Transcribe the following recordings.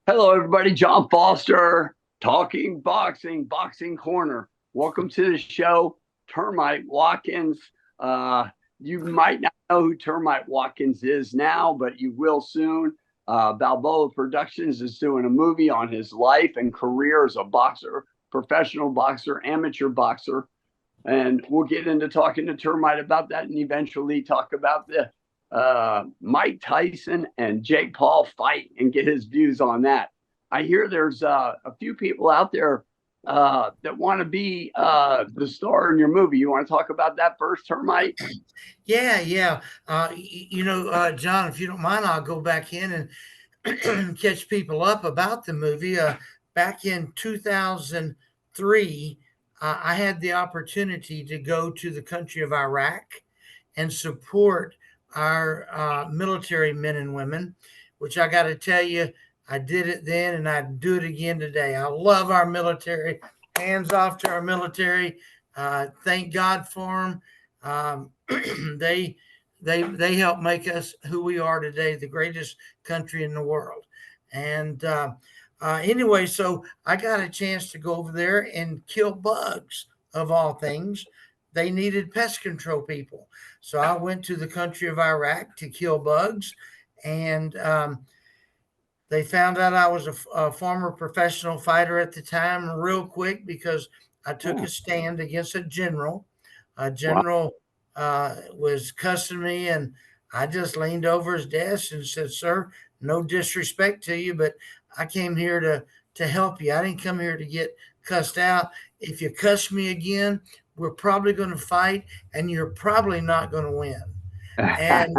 Hello, everybody. John Foster, talking boxing, boxing corner. Welcome to the show, Termite Watkins. Uh, you might not know who Termite Watkins is now, but you will soon. Balboa Productions is doing a movie on his life and career as a boxer, professional boxer, amateur boxer. And we'll get into talking to Termite about that and eventually talk about the Mike Tyson and Jake Paul fight and get his views on that. I hear there's a few people out there that want to be the star in your movie. You want to talk about that first, Termite? Yeah, yeah. John, if you don't mind, I'll go back in and catch people up about the movie. Back in 2003, I had the opportunity to go to the country of Iraq and support our military men and women, which I got to tell you, I did it then and I do it again today. I love our military. Hands off to our military. Thank God for them. They they help make us who we are today, the greatest country in the world. And anyway, so I got a chance to go over there and kill bugs of all things. They needed pest control people, so I went to the country of Iraq to kill bugs, and they found out I was a former professional fighter at the time real quick because I took Yeah. a stand against a general. A Wow. general was cussing me, and I just leaned over his desk and said, "Sir, no disrespect to you, but I came here to help you. I didn't come here to get cussed out. If you cuss me again, we're probably going to fight, and you're probably not going to win." And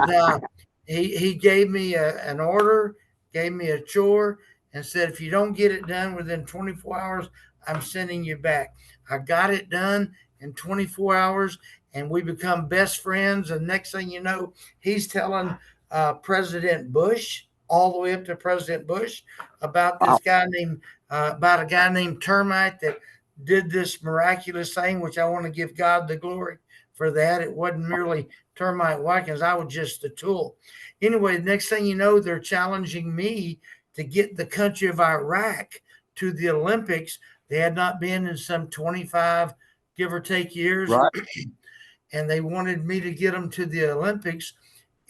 he gave me an order, gave me a chore, and said, "If you don't get it done within 24 hours, I'm sending you back." I got it done in 24 hours, and we become best friends. And next thing you know, he's telling President Bush, all the way up to President Bush, about Wow. about a guy named Termite that did this miraculous thing, which I want to give God the glory for that. It wasn't merely Termite Watkins. I was just the tool. Anyway, next thing you know, they're challenging me to get the country of Iraq to the Olympics. They had not been in some 25, give or take, years, Right. and they wanted me to get them to the Olympics.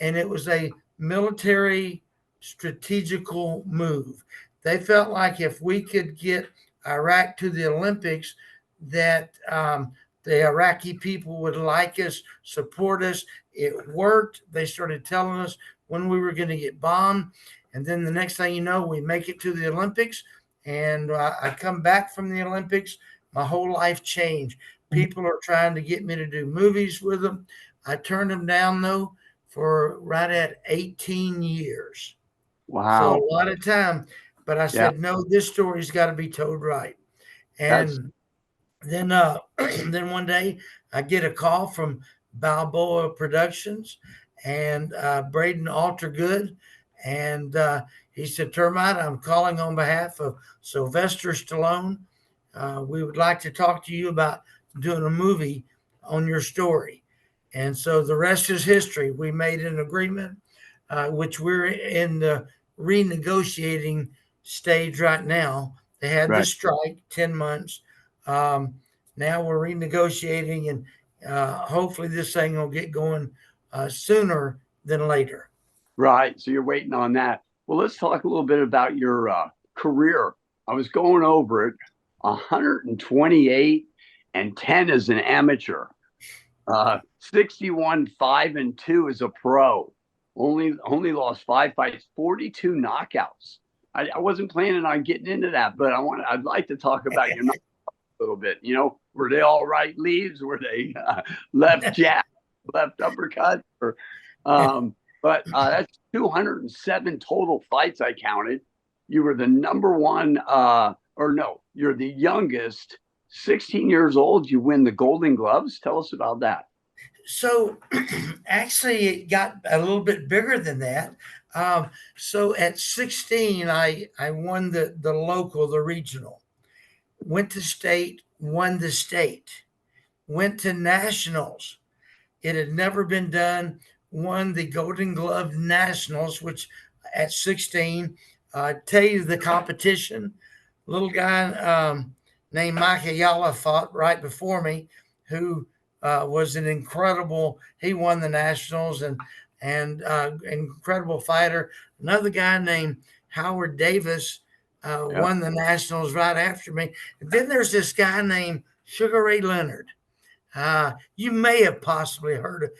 And it was a military strategical move. They felt like if we could get Iraq to the Olympics, that the Iraqi people would like us, support us. It worked. They started telling us when we were going to get bombed. And then the next thing you know, we make it to the Olympics. And I come back from the Olympics. My whole life changed. People are trying to get me to do movies with them. I turned them down, though, for right at 18 years. So Wow. a lot of time. But I Yeah. said, no, this story's got to be told right. That's And then then one day I get a call from Balboa Productions and Braden Altergood, and he said, "Termite, I'm calling on behalf of Sylvester Stallone. We would like to talk to you about doing a movie on your story." And so the rest is history. We made an agreement, which we're in the renegotiating stage right now. They had right. this strike 10 months. Um, Now we're renegotiating, and hopefully this thing will get going sooner than later. Right. So you're waiting on that. Well, let's talk a little bit about your career. I was going over it 128 and 10 as an amateur, 61, 5 and 2 as a pro. Only lost 5 fights, 42 knockouts. I wasn't planning on getting into that, but I'd like to talk about your knockouts a little bit. Were they all right leaves? Were they left jab, left uppercut? But that's 207 total fights I counted. You were the number one, or no, you're the youngest, 16 years old. You win the Golden Gloves. Tell us about that. So actually, it got a little bit bigger than that. So at 16, I won the local, the regional, went to state, won the state, went to nationals. It had never been done. Won the Golden Glove Nationals, which at 16, Tell you the competition. Little guy named Mike Ayala fought right before me, who was an incredible. He won the nationals and incredible fighter. Another guy named Howard Davis Yeah. won the nationals right after me. And then there's this guy named Sugar Ray Leonard. You may have possibly heard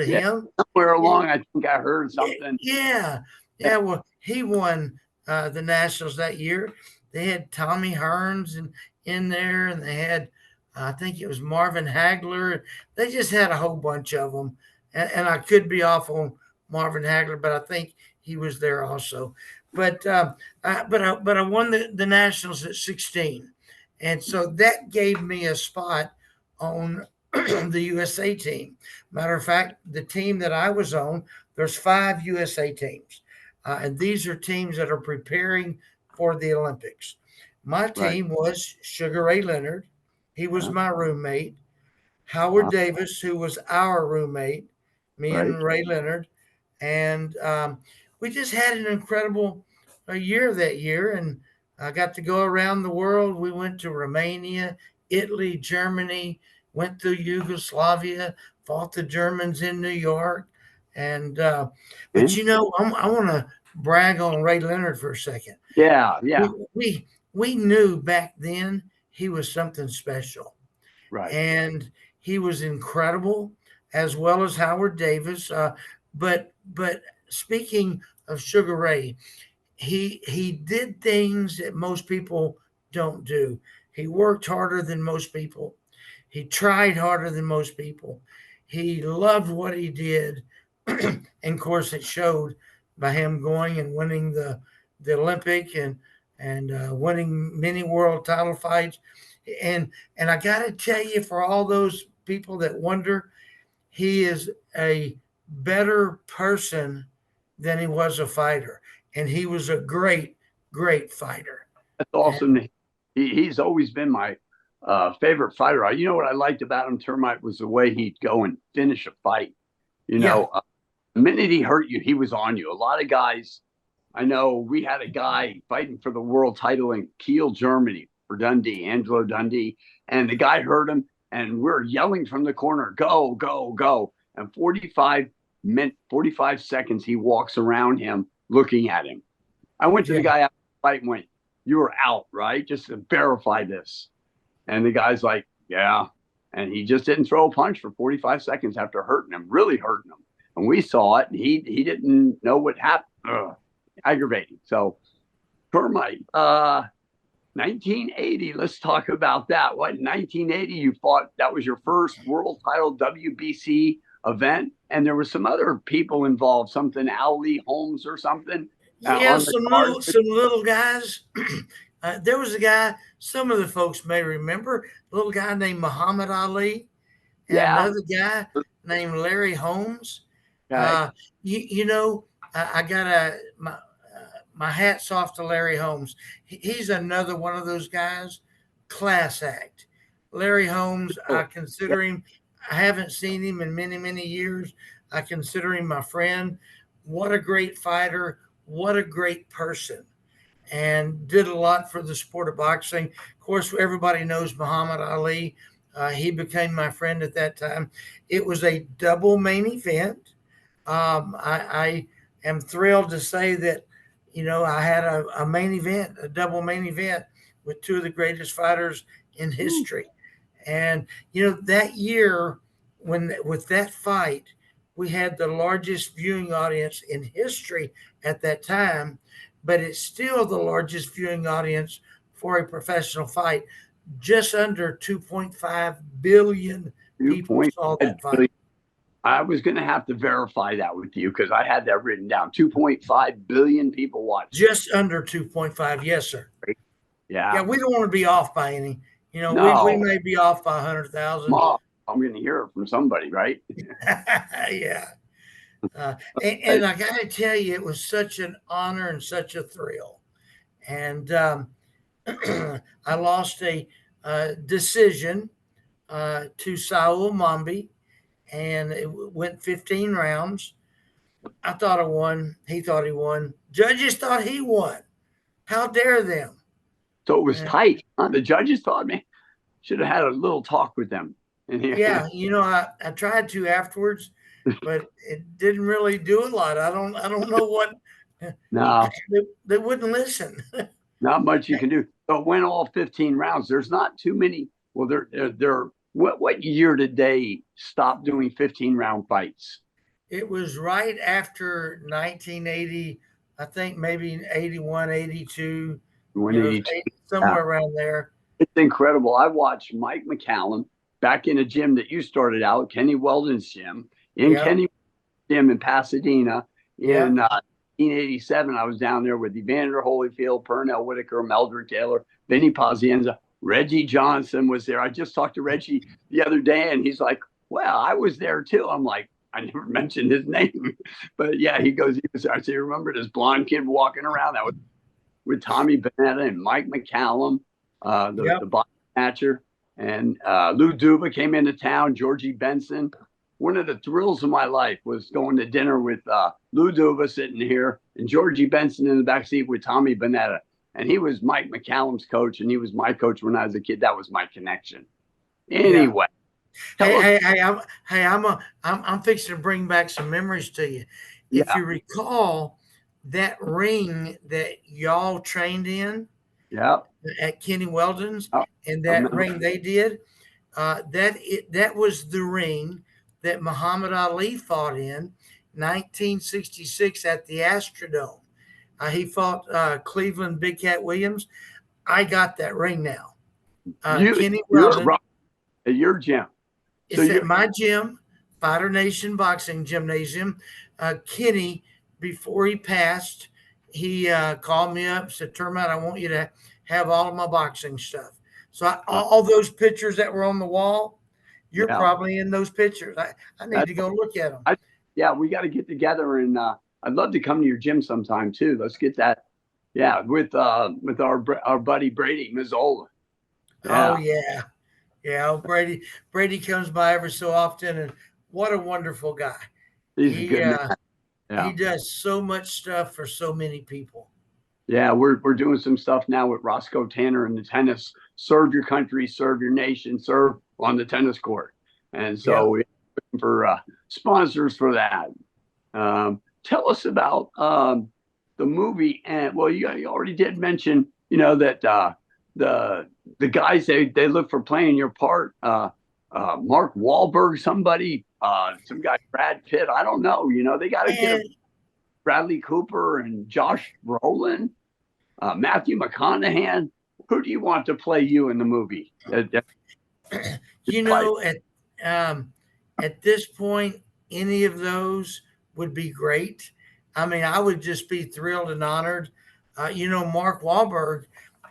of Yeah. him. Somewhere along, I think I heard something. Yeah, Yeah. yeah. Well, he won the nationals that year. They had Tommy Hearns in there, and they had, I think it was Marvin Hagler. They just had a whole bunch of them, and I could be off on Marvin Hagler, but I think he was there also. But I won the nationals at 16, and so that gave me a spot on the USA team. Matter of fact, the team that I was on, there's 5 USA teams, and these are teams that are preparing for the Olympics. My Right. team was Sugar Ray Leonard. He was Yeah. my roommate. Howard Uh, Davis, who was our roommate, me right. and Ray Leonard, and we just had an incredible year that year. And I got to go around the world. We went to Romania, Italy, Germany, went through Yugoslavia, fought the Germans in New York, and but Yeah. I want to brag on Ray Leonard for a second. Yeah. We, Yeah. we we knew back then he was something special, Right. and he was incredible, as well as Howard Davis. But speaking of Sugar Ray, he did things that most people don't do. He worked harder than most people. He tried harder than most people. He loved what he did, and of course, it showed by him going and winning the Olympic and winning many world title fights. And I got to tell you, for all those people that wonder, he is a better person than he was a fighter, and he was a great fighter. That's And awesome. He's always been my favorite fighter. You know what I liked about him, Termite, was the way he'd go and finish a fight. You yeah, know, the minute he hurt you, he was on you. A lot of guys, I know we had a guy fighting for the world title in Kiel, Germany for Dundee, Angelo Dundee, and the guy hurt him, and we're yelling from the corner, go, go, go. And 45 seconds, he walks around him looking at him. I went to yeah, the guy after the fight and went, you were out, right? Just to verify this. And the guy's like, yeah. And he just didn't throw a punch for 45 seconds after hurting him, really hurting him. And we saw it, and he didn't know what happened. Ugh, aggravating. So, Termite, 1980, let's talk about that. What, 1980, you fought, that was your first world title WBC event. And there were some other people involved, something Ali Holmes or something yeah. on the card. Some little guys. There was a guy. Some of the folks may remember a little guy named Muhammad Ali, and Yeah. another guy named Larry Holmes. Okay. You know, I got my hats off to Larry Holmes. He's another one of those guys, class act. Larry Holmes, I Oh, yeah. consider him. I haven't seen him in many years. I consider him my friend. What a great fighter! What a great person! And did a lot for the sport of boxing. Of course, everybody knows Muhammad Ali. He became my friend at that time. It was a double main event. I am thrilled to say that, I had a main event, a double main event with two of the greatest fighters in Ooh, history. And, that year, when with that fight, we had the largest viewing audience in history at that time, but it's still the largest viewing audience for a professional fight. Just under 2.5 billion people saw 2.5 that fight. billion. I was going to have to verify that with you because I had that written down. 2.5 billion people watched it. Just under 2.5. Yes, sir. Right? Yeah, Yeah. we don't want to be off by any. We No, may be off by 100,000. Mom, I'm going to hear it from somebody, right? Yeah. And I got to tell you, it was such an honor and such a thrill. And I lost a decision to Saul Mambi, and it went 15 rounds. I thought I won. He thought he won. Judges thought he won. How dare them? So it was Uh, tight. The judges thought me should have had a little talk with them. yeah, I tried to afterwards, but it didn't really do a lot. I don't know what No, they wouldn't listen. not much you can do. So it went all 15 rounds. There's not too many. Well, they're what year did they stop doing 15-round fights? It was right after 1980, I think maybe 81, 82, 182. Yeah. somewhere around there. It's incredible. I watched Mike McCallum back in a gym that you started out, Kenny Weldon's gym, in Yep, Kenny gym in Pasadena in yep. 1987. I was down there with Evander Holyfield, Pernell Whitaker, Meldrick Taylor, Vinny Pazienza, Reggie Johnson was there. I just talked to Reggie the other day, and he's like, "Well, I was there too." I'm like, I never mentioned his name, but yeah, he goes, he was there. I say, remember this blonde kid walking around? That was with Tommy Bennett and Mike McCallum, Yep. the box catcher, and Lou Duva came into town. Georgie Benson. One of the thrills of my life was going to dinner with Lou Duva sitting here and Georgie Benson in the back seat with Tommy Bonetta. And he was Mike McCallum's coach, and he was my coach when I was a kid. That was my connection. Yeah. Anyway, tell Hey, us. hey, hey, I'm fixing to bring back some memories to you. If Yeah, you recall that ring that y'all trained in yeah. at Kenny Weldon's I and that remember. ring they did, that was the ring that Muhammad Ali fought in 1966 at the Astrodome. He fought Cleveland Big Cat Williams. I got that ring now. You, Kenny you're Weldon. at your gym. So It's at you, my gym, Fighter Nation Boxing Gymnasium. Kenny, before he passed, he called me up, said, Termite, I want you to have all of my boxing stuff. So all those pictures that were on the wall, you're yeah. probably in those pictures. I need That's, to go look at them. yeah, we got to get together, and I'd love to come to your gym sometime too. Let's get that. Yeah, with our buddy Brady Mazzola. Oh, Yeah, yeah. Yeah. Oh, Brady comes by every so often, and what a wonderful guy. he's a He, good man. uh, he Yeah, does so much stuff for so many people. yeah. We're doing some stuff now with Roscoe Tanner in the tennis. Serve your country, serve your nation, serve on the tennis court. And so Yep. we're looking for sponsors for that. Tell us about the movie, and well, you already did mention, that the the guys they look for playing your part. Mark Wahlberg, somebody, some guy, Brad Pitt. I don't know. They got to get a And Bradley Cooper and Josh Brolin, Matthew McConaughey. Who do you want to play you in the movie? you Like, know, um, at this point, any of those would be great. I mean, I would just be thrilled and honored. Mark Wahlberg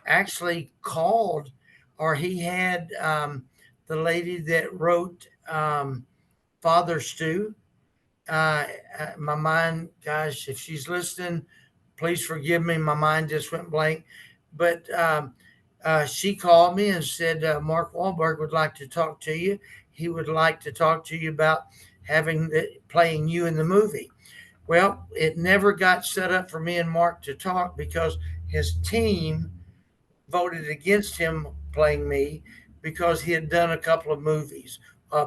actually called, or he had the lady that wrote Father Stew. My mind, gosh, if she's listening, please forgive me. My mind just went blank. But she called me and said, Mark Wahlberg would like to talk to you. He would like to talk to you about playing you in the movie. Well, it never got set up for me and Mark to talk because his team voted against him playing me because he had done a couple of movies,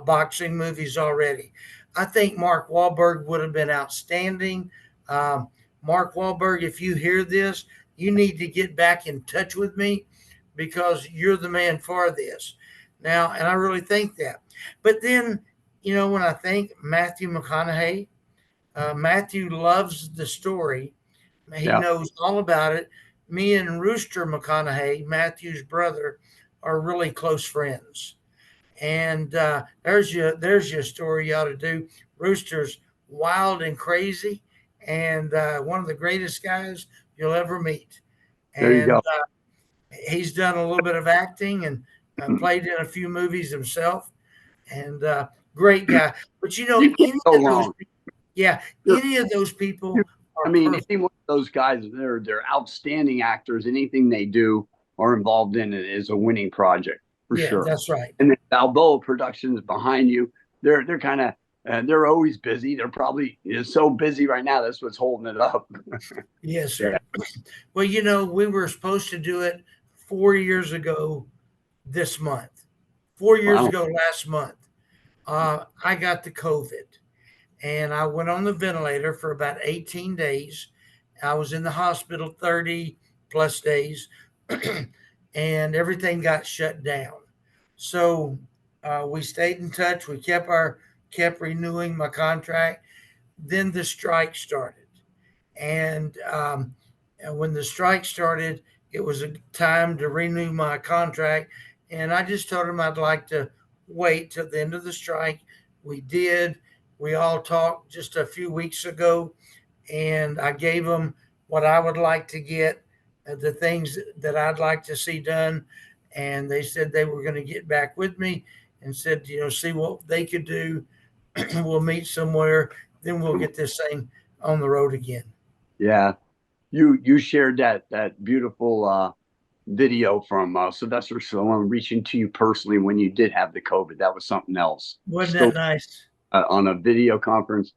boxing movies already. I think Mark Wahlberg would have been outstanding. Um, Mark Wahlberg, if you hear this, you need to get back in touch with me because you're the man for this. Now, and I really think that. But then, when I think Matthew McConaughey, Matthew loves the story. He yeah, knows all about it. Me and Rooster McConaughey, Matthew's brother, are really close friends. And there's your story you ought to do. Rooster's wild and crazy, and one of the greatest guys you'll ever meet. there you And go. he's done a little bit of acting and played in a few movies himself. And great guy. But You can't any go of those, wrong. yeah, You're, any of those you're, people I are mean, perfect. any one of those guys, they're outstanding actors. Anything they do or involved in it is a winning project for Yeah, sure. that's right. And then Balboa Productions behind you. They're kind of and they're always busy. They're probably so busy right now. That's what's holding it up. Yes, Yeah. sir. Well, we were supposed to do it 4 years ago this month. 4 years Wow. ago last month, I got the COVID, and I went on the ventilator for about 18 days. I was in the hospital 30 plus days, and everything got shut down. So we stayed in touch. We kept renewing my contract. Then the strike started, and when the strike started, it was a time to renew my contract. And I just told him I'd like to wait till the end of the strike. We did. We all talked just a few weeks ago, and I gave them what I would like to get, the things that I'd like to see done. And they said they were going to get back with me and said, see what they could do. We'll meet somewhere, then we'll get this thing on the road again. Yeah. You shared that beautiful video from Sylvester Stallone reaching to you personally when you did have the COVID. That was something else. Wasn't Still that nice? on a video conference.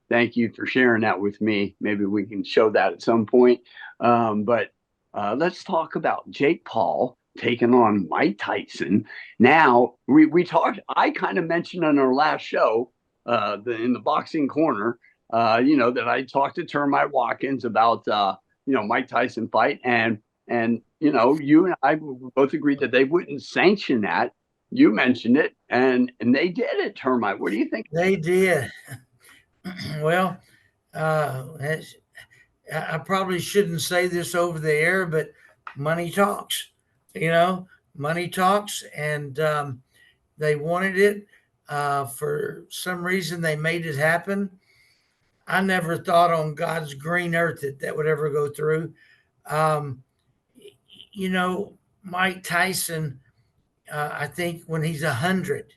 Thank you for sharing that with me. Maybe we can show that at some point. But let's talk about Jake Paul taking on Mike Tyson. Now we talked. I kind of mentioned on our last show, in the boxing corner, that I talked to Termite Watkins about Mike Tyson fight, and you and I both agreed that they wouldn't sanction that. You mentioned it, and they did it. Termite, what do you think? They did. Well, uh, I probably shouldn't say this over the air, but money talks. You know, money talks, and they wanted it. For some reason, they made it happen. I never thought on God's green earth that would ever go through. Um, Mike Tyson, I think when he's 100,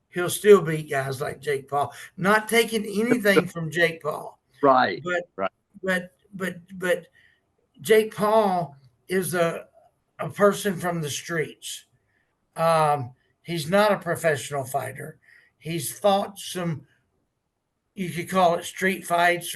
he'll still beat guys like Jake Paul. Not taking anything from Jake Paul, Right, but right. but Jake Paul is a person from the streets. Um, he's not a professional fighter. He's fought some, you could call it street fights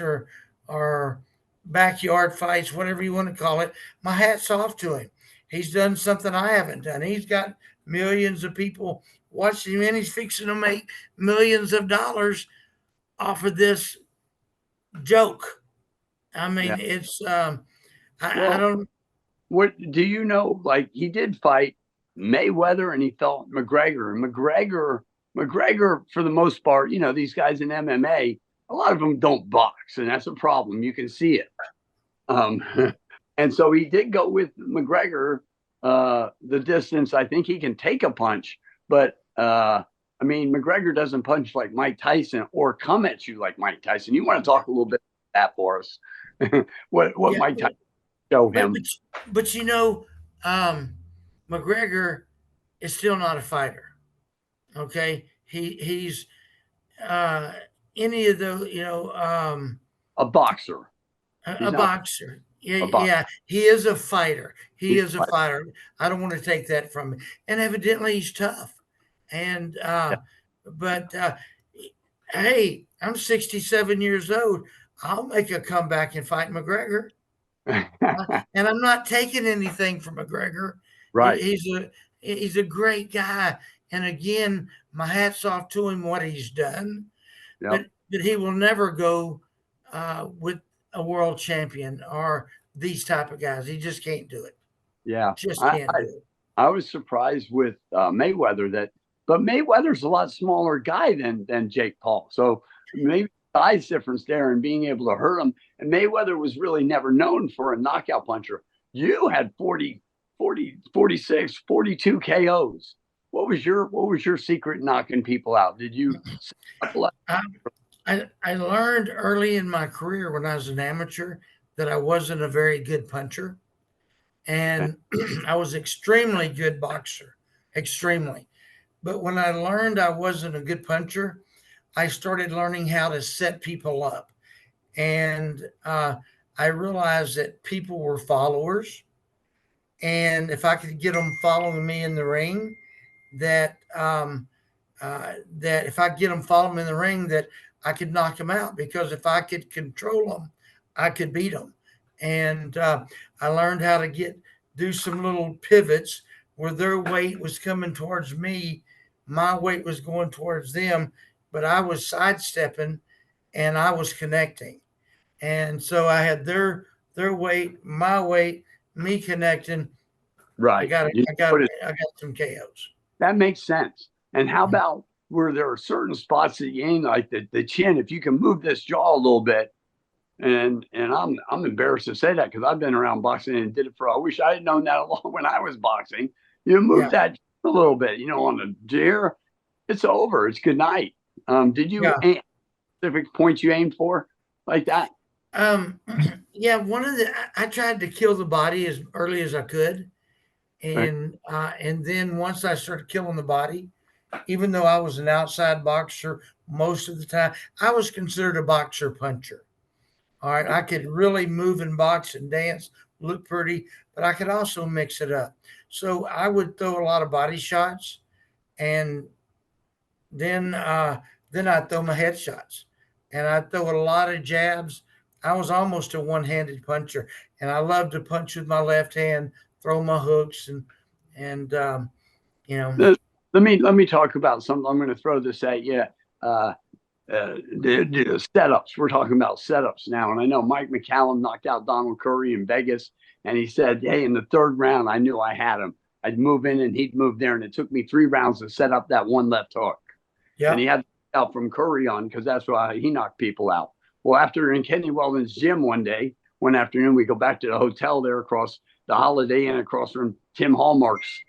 or backyard fights, whatever you want to call it. My hat's off to him. He's done something I haven't done. He's got millions of people watching him, and he's fixing to make millions of dollars off of this joke. I Yeah. mean, it's I Well, don't. what do you know? Like he did fight Mayweather and he fought McGregor. And McGregor, for the most part, these guys in MMA, a lot of them don't box, and that's a problem. You can see it. Um, and so he did go with McGregor the distance. I think he can take a punch, but I mean, McGregor doesn't punch like Mike Tyson or come at you like Mike Tyson. You want to talk a little bit about that for us? what Yeah, Mike Tyson show but him? but but um, McGregor is still not a fighter. Okay, he's uh, any of those. A boxer. A He's not boxer. Yeah, a boxer. yeah, he is a fighter. He He's is a a fighter. fighter. I don't want to take that from him. And evidently, he's tough. And but hey, I'm 67 years old. I'll make a comeback and fight McGregor. Yeah. And I'm not taking anything from McGregor. Right. He's a great guy. And again, my hat's off to him what he's done. Yep. But he will never go with a world champion or these type of guys. He just can't do it. Yeah. Just I, can't I do it. I was surprised with Mayweather but Mayweather's a lot smaller guy than Jake Paul. So maybe size difference there and being able to hurt him. And Mayweather was really never known for a knockout puncher. You had 46, 42 KOs. What was your secret knocking people out? Did you? I, I learned early in my career when I was an amateur that I wasn't a very good puncher. And I was extremely good boxer, extremely. But when I learned I wasn't a good puncher, I started learning how to set people up. And I realized that people were followers. And if I could get them following me in the ring, that that if I get them, follow them in the ring, that I could knock them out, because if I could control them, I could beat them. And I learned how to do some little pivots where their weight was coming towards me, my weight was going towards them, but I was sidestepping and I was connecting. And so I had their weight, my weight, me connecting. I Right. got You I got put it, I got some KOs. that makes sense. And how about where there are certain spots that you aim, like the chin, if you can move this jaw a little bit, and I'm embarrassed to say that because I've been around boxing and did it for. I wish I had known that a lot when I was boxing. You move Yeah, that a little bit, on the deer, it's over. It's good night. Did you yeah. aim specific points you aimed for like that? Um, yeah. I tried to kill the body as early as I could, Right. and then once I started killing the body, even though I was an outside boxer most of the time, I was considered a boxer puncher. All right, I could really move and box and dance, look pretty, but I could also mix it up. So I would throw a lot of body shots, and then then I'd throw my headshots, and I'd throw a lot of jabs. I was almost a one-handed puncher, and I love to punch with my left hand, throw my hooks, and you know, Let me talk about something. I'm going to throw this at you. Uh, the setups. We're talking about setups now, and I know Mike McCallum knocked out Donald Curry in Vegas, and he said, "Hey, in the third round, I knew I had him. I'd move in, and he'd move there, and it took me 3 rounds to set up that one left hook." And yeah, he had out from Curry on because that's why he knocked people out. Well, after in Kenny Weldon's gym one afternoon, we go back to the hotel there across the Holiday Inn across from Tim Hallmark's,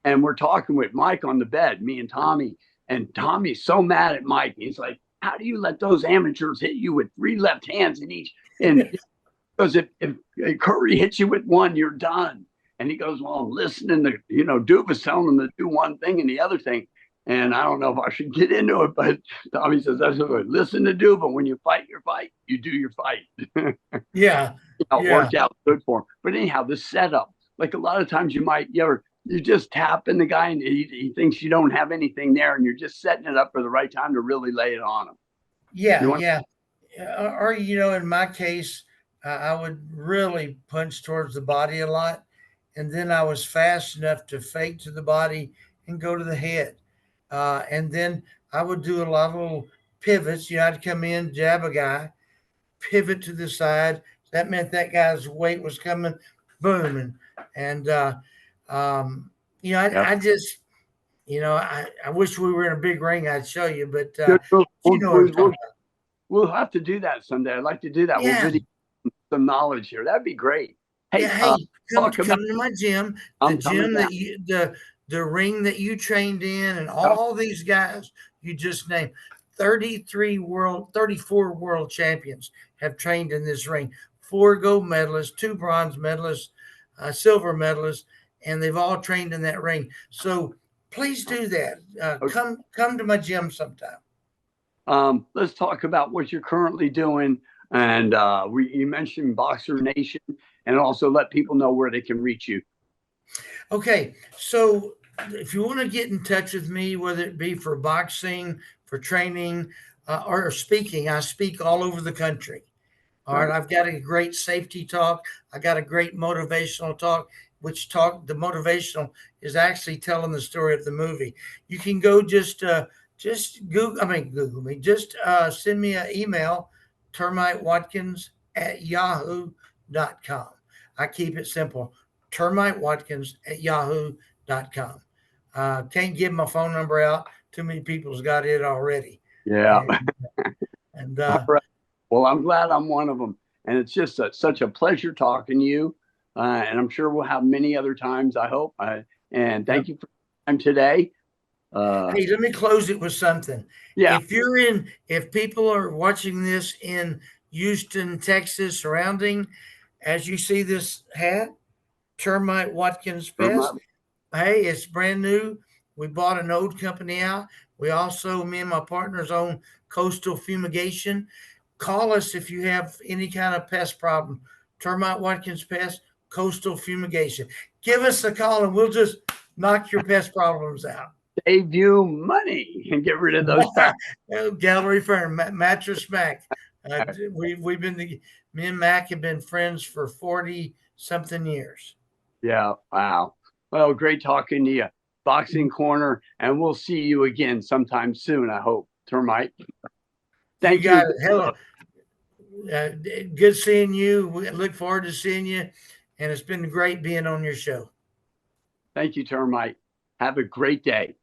and we're talking with Mike on the bed, me and Tommy. And Tommy's so mad at Mike. He's like, "How do you let those amateurs hit you with 3 left hands in each?" And because if Curry hits you with one, you're done. And he goes, "Well, I'm listening to, Duva's telling him to do one thing and the other thing." And I don't know if I should get into it, but Tommy says, "That's what, listen to Duva. When you fight your fight, you do your fight." yeah, It yeah, worked out good for him. But anyhow, the setup, like a lot of times you just tap in the guy and he thinks you don't have anything there, and you're just setting it up for the right time to really lay it on him. yeah, You want yeah. Or in my case, I would really punch towards the body a lot, and then I was fast enough to fake to the body and go to the head, and then I would do a lot of little pivots. I'd come in, jab a guy, pivot to the side. That meant that guy's weight was coming, boom, and um, yeah. I just I wish we were in a big ring. I'd show you, but Good. you know what I'm talking about. We'll have to do that someday. I'd like to do that. We'll Yeah, video some knowledge here. That'd be great. yeah. Hey, Hey, talk about. come to my gym, the I'm coming gym down. that the ring that you trained in, and Yep. all these guys you just named. 34 world champions have trained in this ring. 4 gold medalists, 2 bronze medalists, silver medalists, and they've all trained in that ring. So please do that. Okay. Come to my gym sometime. Let's talk about what you're currently doing. And you mentioned Boxer Nation, and also let people know where they can reach you. Okay, so if you want to get in touch with me, whether it be for boxing, for training, or speaking, I speak all over the country. All right, Right. I've got a great safety talk. I got a great motivational talk, the motivational is actually telling the story of the movie. You can go just Google. I mean, Google me. Just send me an email, termitewatkins@yahoo.com. I keep it simple. Termitewatkins@yahoo.com. Can't give my phone number out. Too many people's got it already. Yeah. And, and All right. Well, I'm glad I'm one of them. And it's just such a pleasure talking to you. And I'm sure we'll have many other times, I hope. And yep. thank you for your time today. Hey, let me close it with something. Yeah. If people are watching this in Houston, Texas, surrounding, as you see this hat, Termite Watkins Pest, hey, it's brand new. We bought an old company out. We also, me and my partners own Coastal Fumigation. Call us if you have any kind of pest problem. Termite Watkins Pest, Coastal Fumigation. Give us a call and we'll just knock your pest problems out. save you money and get rid of those packs. Gallery Fern, Mattress Mac. We've been me and Mac have been friends for 40 something years. Yeah. Wow. Well, great talking to you. Boxing Corner, and we'll see you again sometime soon, I hope, Termite. Thank you. Got it. Hello. Good seeing you. We look forward to seeing you. And it's been great being on your show. Thank you, Termite. Have a great day.